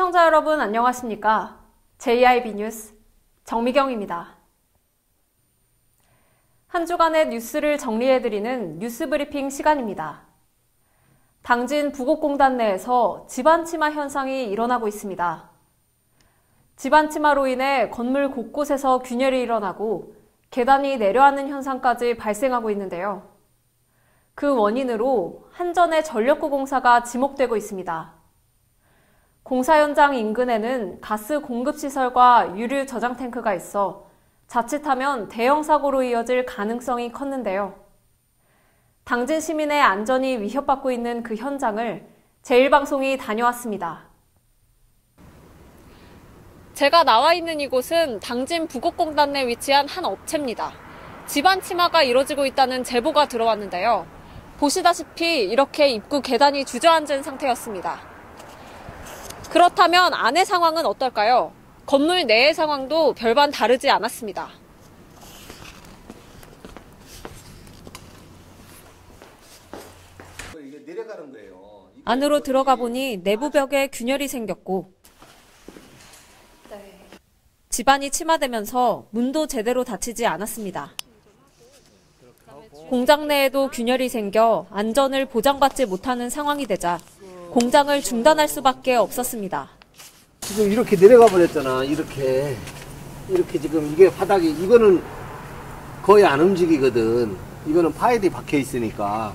시청자 여러분 안녕하십니까? JIB 뉴스 정미경입니다. 한 주간의 뉴스를 정리해드리는 뉴스브리핑 시간입니다. 당진 부곡공단 내에서 집안침하 현상이 일어나고 있습니다. 집안침하로 인해 건물 곳곳에서 균열이 일어나고 계단이 내려앉는 현상까지 발생하고 있는데요. 그 원인으로 한전의 전력구 공사가 지목되고 있습니다. 공사 현장 인근에는 가스 공급시설과 유류 저장 탱크가 있어 자칫하면 대형 사고로 이어질 가능성이 컸는데요. 당진 시민의 안전이 위협받고 있는 그 현장을 제1방송이 다녀왔습니다. 제가 나와 있는 이곳은 당진 부곡공단 내 위치한 한 업체입니다. 집안 침하가 이뤄지고 있다는 제보가 들어왔는데요. 보시다시피 이렇게 입구 계단이 주저앉은 상태였습니다. 그렇다면 안의 상황은 어떨까요? 건물 내의 상황도 별반 다르지 않았습니다. 이게 내려가는 거예요. 안으로 들어가 보니 내부 벽에 균열이 생겼고 집안이 침하되면서 문도 제대로 닫히지 않았습니다. 공장 내에도 균열이 생겨 안전을 보장받지 못하는 상황이 되자 공장을 중단할 수밖에 없었습니다. 지금 이렇게 내려가 버렸잖아. 이렇게 지금 이게 바닥이 이거는 거의 안 움직이거든. 이거는 파일이 박혀 있으니까.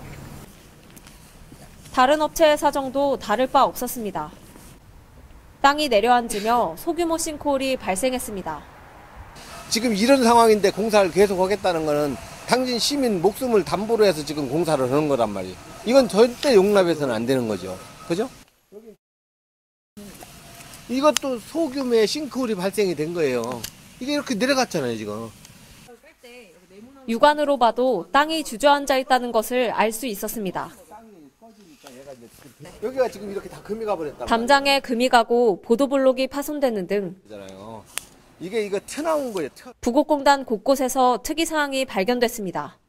다른 업체의 사정도 다를 바 없었습니다. 땅이 내려앉으며 소규모 싱크홀이 발생했습니다. 지금 이런 상황인데 공사를 계속 하겠다는 거는 당진 시민 목숨을 담보로 해서 지금 공사를 하는 거란 말이에요. 이건 절대 용납해서는 안 되는 거죠. 그죠? 이것도 소규모의 싱크홀이 발생이 된 거예요. 이게 이렇게 내려갔잖아요, 지금. 육안으로 봐도 땅이 주저앉아 있다는 것을 알 수 있었습니다. 여기가 지금 이렇게 다 금이 가버렸다. 담장에 금이 가고 보도블록이 파손되는 등 이거 튀어나온 거예요. 부곡공단 곳곳에서 특이사항이 발견됐습니다.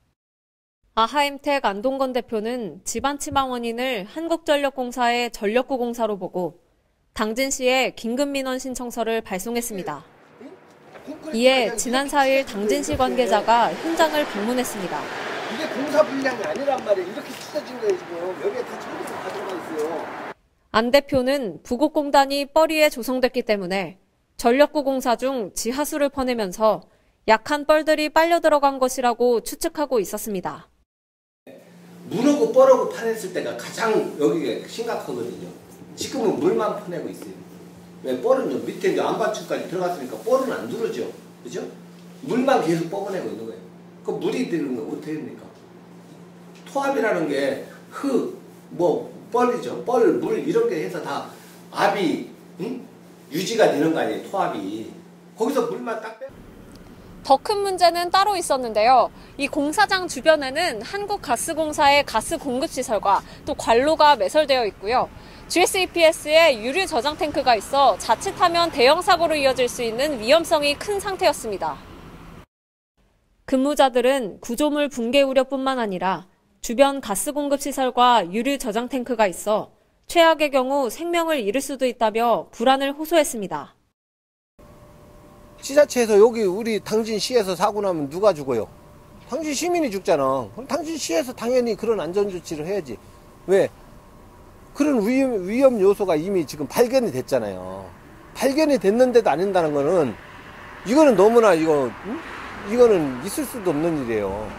아하임텍 안동건 대표는 집안 침하 원인을 한국전력공사의 전력구 공사로 보고 당진시에 긴급민원 신청서를 발송했습니다. 이에 지난 4일 당진시 관계자가 현장을 방문했습니다. 이게 공사 불량이 아니란 말이에요. 이렇게 찢어진 거예요, 지금. 여기에 다 청소가 가져가 있어요. 안 대표는 부곡공단이 뻘위에 조성됐기 때문에 전력구 공사 중 지하수를 퍼내면서 약한 뻘들이 빨려 들어간 것이라고 추측하고 있었습니다. 물하고 뻘하고 파냈을 때가 가장 여기가 심각하거든요. 지금은 물만 퍼내고 있어요. 왜 뻘은요 밑에 이제 안반층까지 들어갔으니까 뻘은 안 누르죠, 그죠? 물만 계속 뽑아내고 있는 거예요. 그 물이 들은 거 어떻게 됩니까? 토압이라는 게 흙, 뻘이죠. 뻘, 물 이런 게 해서 다 압이 유지가 되는 거 아니에요, 토압이. 거기서 물만 딱 빼. 더 큰 문제는 따로 있었는데요. 이 공사장 주변에는 한국가스공사의 가스 공급시설과 또 관로가 매설되어 있고요. GSEPS에 유류 저장 탱크가 있어 자칫하면 대형 사고로 이어질 수 있는 위험성이 큰 상태였습니다. 근무자들은 구조물 붕괴 우려뿐만 아니라 주변 가스 공급시설과 유류 저장 탱크가 있어 최악의 경우 생명을 잃을 수도 있다며 불안을 호소했습니다. 지자체에서 여기 우리 당진시에서 사고 나면 누가 죽어요? 당진 시민이 죽잖아. 그럼 당진시에서 당연히 그런 안전조치를 해야지. 왜? 그런 위험 요소가 이미 지금 발견이 됐잖아요. 발견이 됐는데도 안 한다는 거는 이거는 너무나 이거는 있을 수도 없는 일이에요.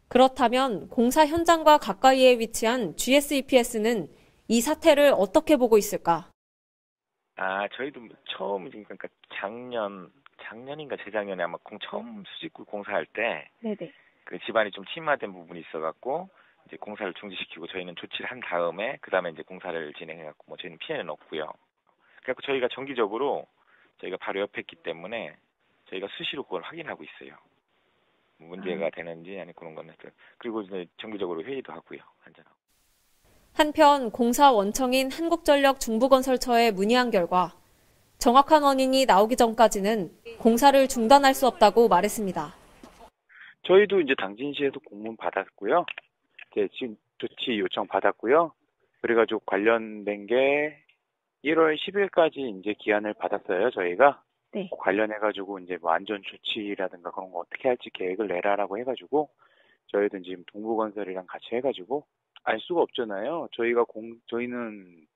그렇다면 공사 현장과 가까이에 위치한 GSEPS는 이 사태를 어떻게 보고 있을까? 저희도 처음 그러니까 작년인가 재작년에 아마 처음 수직구 공사할 때 그 집안이 좀 침하된 부분이 있어갖고 이제 공사를 중지시키고 저희는 조치를 한 다음에 그 다음에 이제 공사를 진행해갖고 저희는 피해는 없고요. 그래갖고 저희가 정기적으로 저희가 바로 옆에 있기 때문에 저희가 수시로 그걸 확인하고 있어요. 문제가 되는지 아니 그런 거는 그리고 이제 정기적으로 회의도 하고요, 한전하고. 한편 공사 원청인 한국전력 중부건설처에 문의한 결과 정확한 원인이 나오기 전까지는 공사를 중단할 수 없다고 말했습니다. 저희도 이제 당진시에도 공문 받았고요. 이제 지금 조치 요청 받았고요. 그래가지고 관련된 게 1월 10일까지 이제 기한을 받았어요, 저희가. 네. 관련해가지고 이제 뭐 안전 조치라든가 그런 거 어떻게 할지 계획을 내라라고 해가지고 저희도 지금 동부건설이랑 같이 해가지고 알 수가 없잖아요. 저희는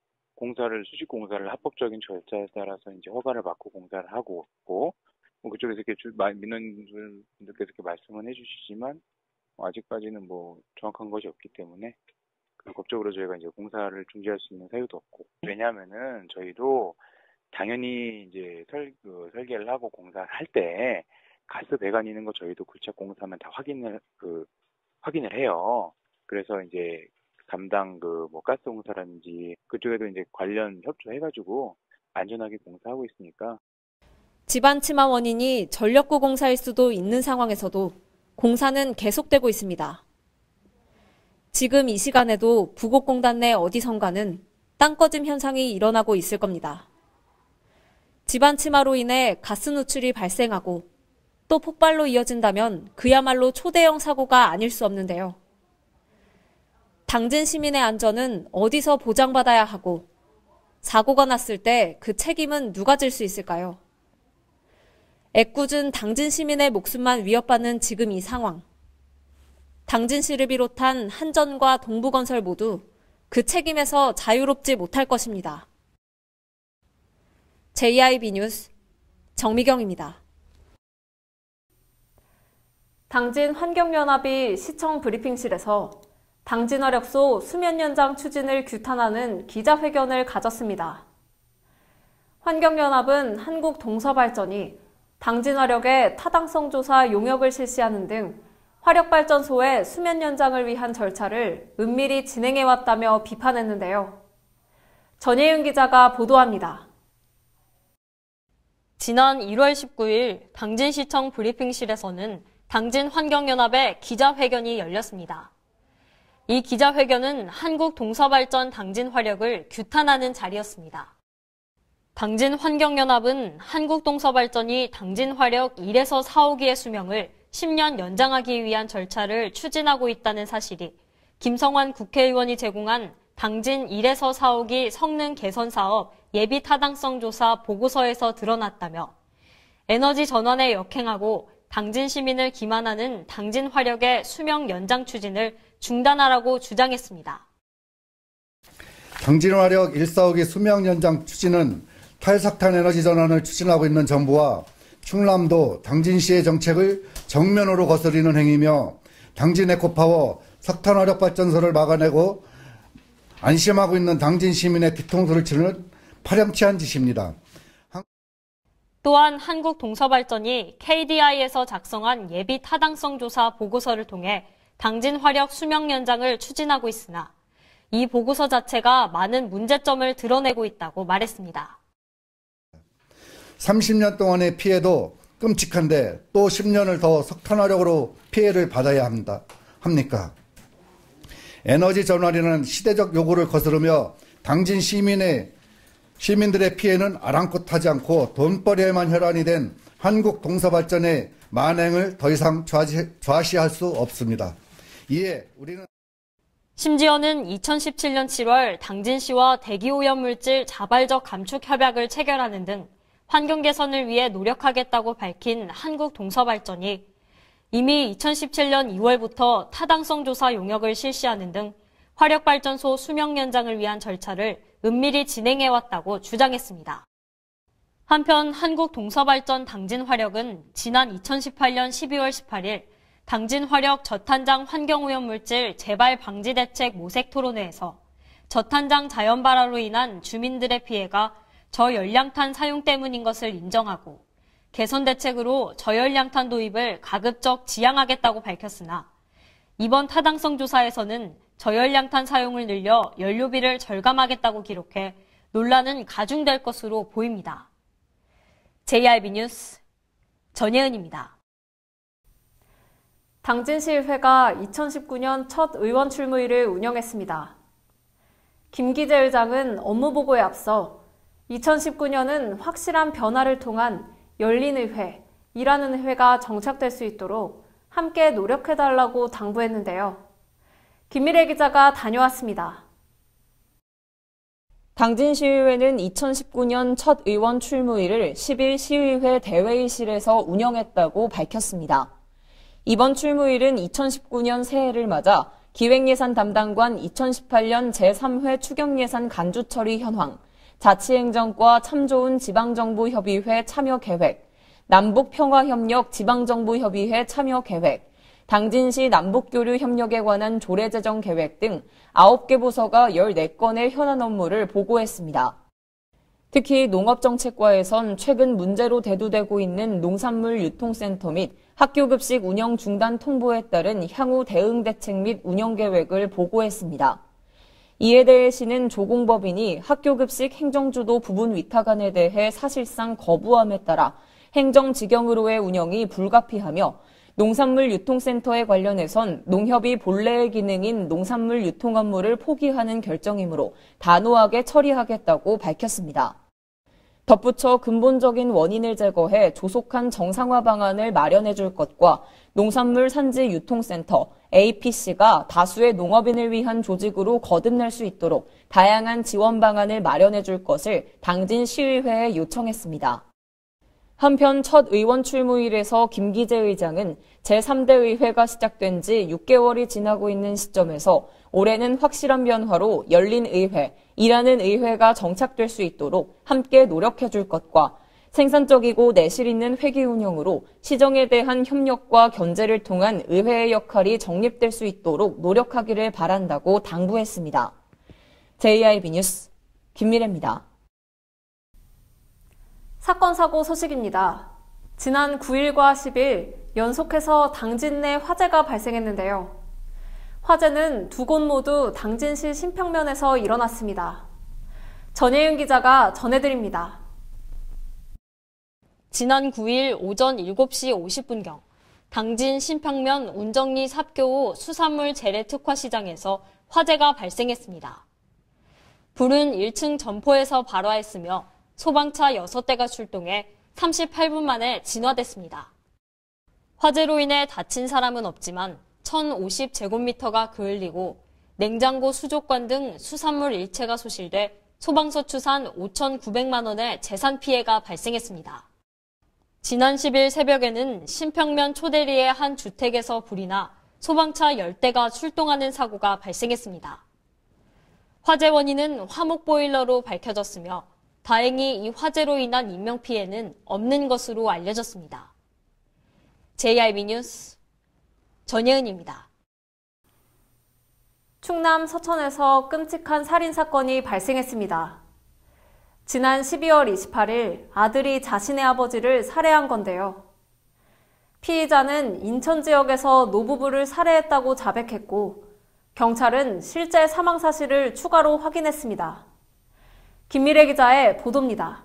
수직 공사를 합법적인 절차에 따라서 이제 허가를 받고 공사를 하고 있고, 뭐 그쪽에서 이렇게 민원분들께서 이렇게 말씀은 해주시지만 아직까지는 뭐 정확한 것이 없기 때문에 법적으로 저희가 이제 공사를 중지할 수 있는 사유도 없고, 왜냐하면은 저희도 당연히 이제 설계를 하고 공사를 할 때 가스 배관이 있는 거 저희도 굴착 공사하면 다 확인을 해요. 그래서 이제 담당 뭐 가스 공사라든지 그쪽에도 이제 관련 협조해가지고 안전하게 공사하고 있으니까. 집안 침하 원인이 전력구 공사일 수도 있는 상황에서도 공사는 계속되고 있습니다. 지금 이 시간에도 부곡공단 내 어디선가는 땅 꺼짐 현상이 일어나고 있을 겁니다. 집안 침하로 인해 가스 누출이 발생하고 또 폭발로 이어진다면 그야말로 초대형 사고가 아닐 수 없는데요. 당진 시민의 안전은 어디서 보장받아야 하고 사고가 났을 때 그 책임은 누가 질 수 있을까요? 애꿎은 당진 시민의 목숨만 위협받는 지금 이 상황. 당진시를 비롯한 한전과 동부건설 모두 그 책임에서 자유롭지 못할 것입니다. JIB 뉴스 정미경입니다. 당진 환경연합이 시청 브리핑실에서 당진화력소 수면 연장 추진을 규탄하는 기자회견을 가졌습니다. 환경연합은 한국동서발전이 당진화력의 타당성 조사 용역을 실시하는 등 화력발전소의 수면 연장을 위한 절차를 은밀히 진행해왔다며 비판했는데요. 전예윤 기자가 보도합니다. 지난 1월 19일 당진시청 브리핑실에서는 당진환경연합의 기자회견이 열렸습니다. 이 기자회견은 한국동서발전 당진화력을 규탄하는 자리였습니다. 당진환경연합은 한국동서발전이 당진화력 1에서 4호기의 수명을 10년 연장하기 위한 절차를 추진하고 있다는 사실이 김성환 국회의원이 제공한 당진 1에서 4호기 성능 개선 사업 예비 타당성 조사 보고서에서 드러났다며 에너지 전환에 역행하고 당진 시민을 기만하는 당진 화력의 수명 연장 추진을 중단하라고 주장했습니다. 당진 화력 1,4호기 수명 연장 추진은 탈석탄 에너지 전환을 추진하고 있는 정부와 충남도 당진시의 정책을 정면으로 거스르는 행위며 당진 에코파워 석탄 화력 발전소를 막아내고 안심하고 있는 당진 시민의 뒤통수를 치는 파렴치한 짓입니다. 또한 한국동서발전이 KDI에서 작성한 예비 타당성 조사 보고서를 통해 당진 화력 수명 연장을 추진하고 있으나 이 보고서 자체가 많은 문제점을 드러내고 있다고 말했습니다. 30년 동안의 피해도 끔찍한데 또 10년을 더 석탄화력으로 피해를 받아야 합니까? 에너지 전환이라는 시대적 요구를 거스르며 당진 시민들의 피해는 아랑곳하지 않고 돈벌이에만 혈안이 된 한국 동서발전의 만행을 더 이상 좌시할 수 없습니다. 이에 우리는 심지어는 2017년 7월 당진시와 대기오염물질 자발적 감축 협약을 체결하는 등 환경 개선을 위해 노력하겠다고 밝힌 한국동서발전이 이미 2017년 2월부터 타당성 조사 용역을 실시하는 등 화력발전소 수명 연장을 위한 절차를 은밀히 진행해왔다고 주장했습니다. 한편 한국동서발전 당진화력은 지난 2018년 12월 18일 당진화력 저탄장 환경오염물질 재발 방지 대책 모색 토론회에서 저탄장 자연 발화로 인한 주민들의 피해가 저열량탄 사용 때문인 것을 인정하고 개선 대책으로 저열량탄 도입을 가급적 지양하겠다고 밝혔으나 이번 타당성 조사에서는 저열량탄 사용을 늘려 연료비를 절감하겠다고 기록해 논란은 가중될 것으로 보입니다. JIB 뉴스 전예은입니다. 당진시의회가 2019년 첫 의원 출무일을 운영했습니다. 김기재 의장은 업무보고에 앞서 2019년은 확실한 변화를 통한 열린 의회, 일하는 회가 정착될 수 있도록 함께 노력해달라고 당부했는데요. 김미래 기자가 다녀왔습니다. 당진시의회는 2019년 첫 의원 출무일을 10일 시의회 대회의실에서 운영했다고 밝혔습니다. 이번 출무일은 2019년 새해를 맞아 기획예산 담당관 2018년 제3회 추경예산 간주처리 현황, 자치행정과 참 좋은 지방정부협의회 참여계획, 남북평화협력 지방정부협의회 참여계획, 당진시 남북교류협력에 관한 조례제정계획 등 9개 부서가 14건의 현안 업무를 보고했습니다. 특히 농업정책과에선 최근 문제로 대두되고 있는 농산물 유통센터 및 학교급식 운영 중단 통보에 따른 향후 대응 대책 및 운영계획을 보고했습니다. 이에 대해 시는 조공법인이 학교급식 행정주도 부분 위탁안에 대해 사실상 거부함에 따라 행정직영으로의 운영이 불가피하며 농산물 유통센터에 관련해선 농협이 본래의 기능인 농산물 유통 업무를 포기하는 결정이므로 단호하게 처리하겠다고 밝혔습니다. 덧붙여 근본적인 원인을 제거해 조속한 정상화 방안을 마련해 줄 것과 농산물 산지 유통센터 APC가 다수의 농업인을 위한 조직으로 거듭날 수 있도록 다양한 지원 방안을 마련해 줄 것을 당진 시의회에 요청했습니다. 한편 첫 의원 출무일에서 김기재 의장은 제3대 의회가 시작된 지 6개월이 지나고 있는 시점에서 올해는 확실한 변화로 열린 의회, 일하는 의회가 정착될 수 있도록 함께 노력해 줄 것과 생산적이고 내실 있는 회기 운영으로 시정에 대한 협력과 견제를 통한 의회의 역할이 정립될 수 있도록 노력하기를 바란다고 당부했습니다. JIB 뉴스 김미래입니다. 사건 사고 소식입니다. 지난 9일과 10일 연속해서 당진 내 화재가 발생했는데요. 화재는 두 곳 모두 당진시 신평면에서 일어났습니다. 전예은 기자가 전해드립니다. 지난 9일 오전 7시 50분경 당진 신평면 운정리 삽교호 수산물 재래 특화시장에서 화재가 발생했습니다. 불은 1층 점포에서 발화했으며 소방차 6대가 출동해 38분 만에 진화됐습니다. 화재로 인해 다친 사람은 없지만 1050제곱미터가 그을리고 냉장고 수족관 등 수산물 일체가 소실돼 소방서 추산 5,900만 원의 재산 피해가 발생했습니다. 지난 10일 새벽에는 신평면 초대리의 한 주택에서 불이 나 소방차 10대가 출동하는 사고가 발생했습니다. 화재 원인은 화목 보일러로 밝혀졌으며 다행히 이 화재로 인한 인명피해는 없는 것으로 알려졌습니다. JIB 뉴스 전예은입니다. 충남 서천에서 끔찍한 살인사건이 발생했습니다. 지난 12월 28일 아들이 자신의 아버지를 살해한 건데요. 피의자는 인천 지역에서 노부부를 살해했다고 자백했고 경찰은 실제 사망 사실을 추가로 확인했습니다. 김미래 기자의 보도입니다.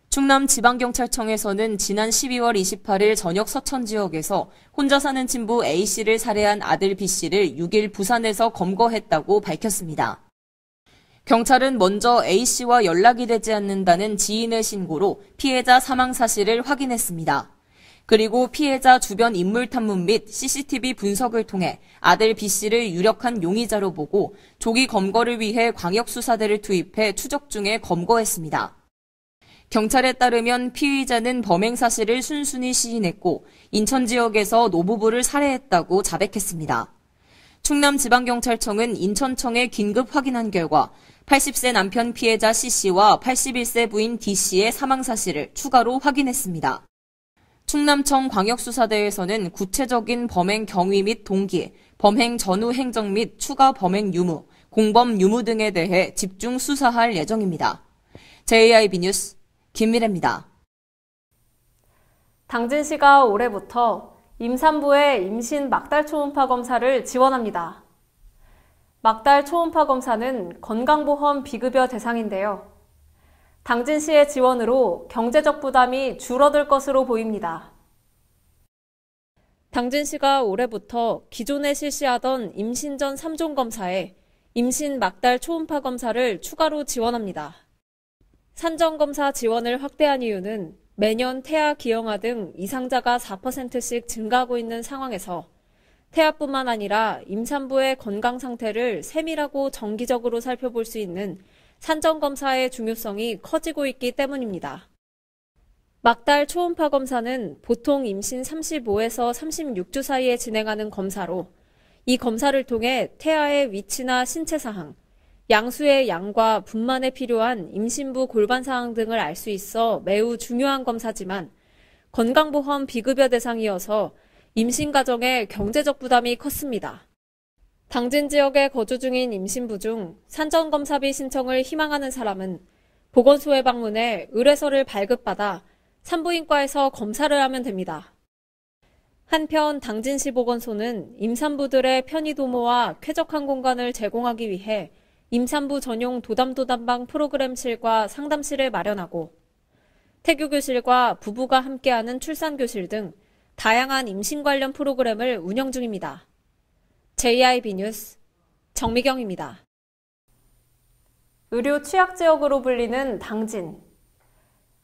충남지방경찰청에서는 지난 12월 28일 저녁 서천 지역에서 혼자 사는 친부 A씨를 살해한 아들 B씨를 6일 부산에서 검거했다고 밝혔습니다. 경찰은 먼저 A씨와 연락이 되지 않는다는 지인의 신고로 피해자 사망 사실을 확인했습니다. 그리고 피해자 주변 인물 탐문 및 CCTV 분석을 통해 아들 B씨를 유력한 용의자로 보고 조기 검거를 위해 광역수사대를 투입해 추적 중에 검거했습니다. 경찰에 따르면 피의자는 범행 사실을 순순히 시인했고 인천 지역에서 노부부를 살해했다고 자백했습니다. 충남지방경찰청은 인천청에 긴급 확인한 결과 80세 남편 피해자 C씨와 81세 부인 D씨의 사망 사실을 추가로 확인했습니다. 충남청 광역수사대에서는 구체적인 범행 경위 및 동기, 범행 전후 행적 및 추가 범행 유무, 공범 유무 등에 대해 집중 수사할 예정입니다. JIB 뉴스 김미래입니다. 당진시가 올해부터 임산부의 임신 막달 초음파 검사를 지원합니다. 막달 초음파 검사는 건강보험 비급여 대상인데요. 당진시의 지원으로 경제적 부담이 줄어들 것으로 보입니다. 당진시가 올해부터 기존에 실시하던 임신 전 3종 검사에 임신 막달 초음파 검사를 추가로 지원합니다. 산정검사 지원을 확대한 이유는 매년 태아, 기형아 등 이상자가 4%씩 증가하고 있는 상황에서 태아뿐만 아니라 임산부의 건강 상태를 세밀하고 정기적으로 살펴볼 수 있는 산정검사의 중요성이 커지고 있기 때문입니다. 막달 초음파 검사는 보통 임신 35에서 36주 사이에 진행하는 검사로 이 검사를 통해 태아의 위치나 신체 사항, 양수의 양과 분만에 필요한 임신부 골반 사항 등을 알 수 있어 매우 중요한 검사지만 건강보험 비급여 대상이어서 임신 과정에 경제적 부담이 컸습니다. 당진 지역에 거주 중인 임신부 중 산정검사비 신청을 희망하는 사람은 보건소에 방문해 의뢰서를 발급받아 산부인과에서 검사를 하면 됩니다. 한편 당진시 보건소는 임산부들의 편의도모와 쾌적한 공간을 제공하기 위해 임산부 전용 도담방 프로그램실과 상담실을 마련하고 태교교실과 부부가 함께하는 출산교실 등 다양한 임신 관련 프로그램을 운영 중입니다. JIB 뉴스 정미경입니다. 의료 취약지역으로 불리는 당진.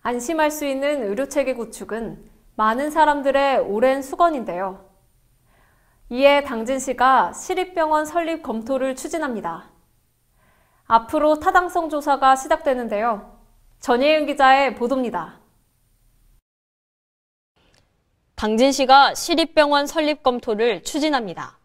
안심할 수 있는 의료체계 구축은 많은 사람들의 오랜 수건인데요. 이에 당진시가 시립병원 설립 검토를 추진합니다. 앞으로 타당성 조사가 시작되는데요. 전예은 기자의 보도입니다. 당진시가 시립병원 설립 검토를 추진합니다.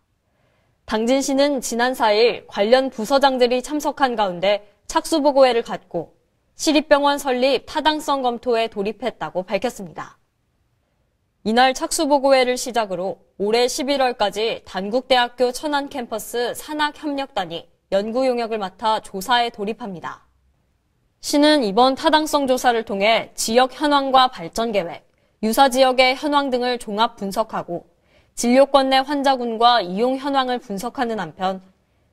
당진시는 지난 4일 관련 부서장들이 참석한 가운데 착수보고회를 갖고 시립병원 설립 타당성 검토에 돌입했다고 밝혔습니다. 이날 착수보고회를 시작으로 올해 11월까지 단국대학교 천안 캠퍼스 산학협력단이 연구 용역을 맡아 조사에 돌입합니다. 시는 이번 타당성 조사를 통해 지역 현황과 발전 계획, 유사 지역의 현황 등을 종합 분석하고 진료권 내 환자군과 이용 현황을 분석하는 한편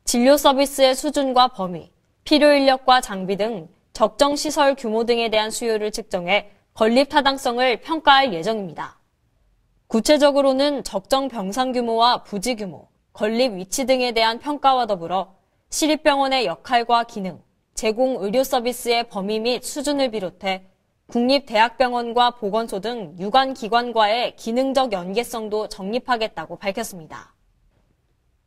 진료 서비스의 수준과 범위, 필요 인력과 장비 등 적정 시설 규모 등에 대한 수요를 측정해 건립 타당성을 평가할 예정입니다. 구체적으로는 적정 병상 규모와 부지 규모, 건립 위치 등에 대한 평가와 더불어 시립병원의 역할과 기능, 제공 의료 서비스의 범위 및 수준을 비롯해 국립대학병원과 보건소 등 유관기관과의 기능적 연계성도 정립하겠다고 밝혔습니다.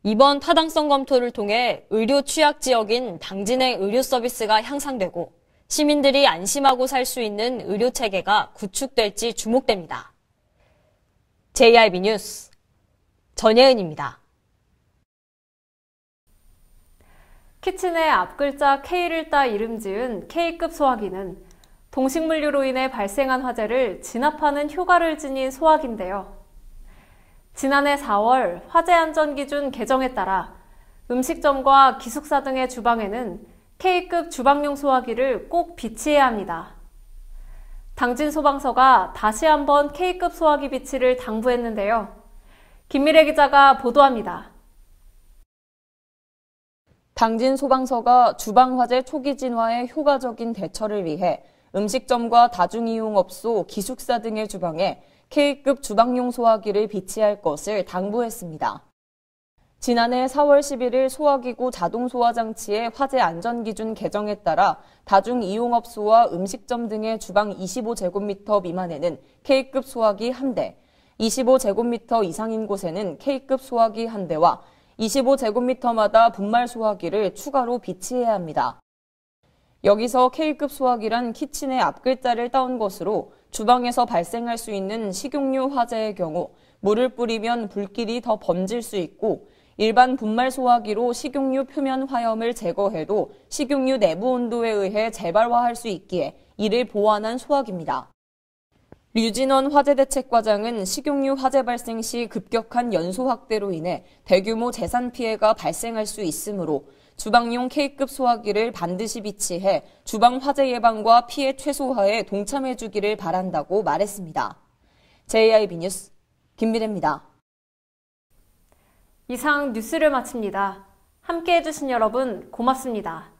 이번 타당성 검토를 통해 의료 취약 지역인 당진의 의료 서비스가 향상되고 시민들이 안심하고 살 수 있는 의료 체계가 구축될지 주목됩니다. JIB 뉴스 전예은입니다. 키친의 앞글자 K를 따 이름 지은 K급 소화기는 동식물류로 인해 발생한 화재를 진압하는 효과를 지닌 소화기인데요. 지난해 4월 화재 안전 기준 개정에 따라 음식점과 기숙사 등의 주방에는 K급 주방용 소화기를 꼭 비치해야 합니다. 당진 소방서가 다시 한번 K급 소화기 비치를 당부했는데요. 김미래 기자가 보도합니다. 당진 소방서가 주방 화재 초기 진화에 효과적인 대처를 위해 음식점과 다중이용업소, 기숙사 등의 주방에 K급 주방용 소화기를 비치할 것을 당부했습니다. 지난해 4월 11일 소화기구 자동소화장치의 화재 안전기준 개정에 따라 다중이용업소와 음식점 등의 주방 25제곱미터 미만에는 K급 소화기 1대, 25제곱미터 이상인 곳에는 K급 소화기 1대와 25제곱미터마다 분말 소화기를 추가로 비치해야 합니다. 여기서 K급 소화기란 키친의 앞글자를 따온 것으로 주방에서 발생할 수 있는 식용유 화재의 경우 물을 뿌리면 불길이 더 번질 수 있고 일반 분말 소화기로 식용유 표면 화염을 제거해도 식용유 내부 온도에 의해 재발화할 수 있기에 이를 보완한 소화기입니다. 류진원 화재대책과장은 식용유 화재 발생 시 급격한 연소 확대로 인해 대규모 재산 피해가 발생할 수 있으므로 주방용 K급 소화기를 반드시 비치해 주방 화재 예방과 피해 최소화에 동참해 주기를 바란다고 말했습니다. JIB 뉴스 김미래입니다. 이상 뉴스를 마칩니다. 함께해 주신 여러분 고맙습니다.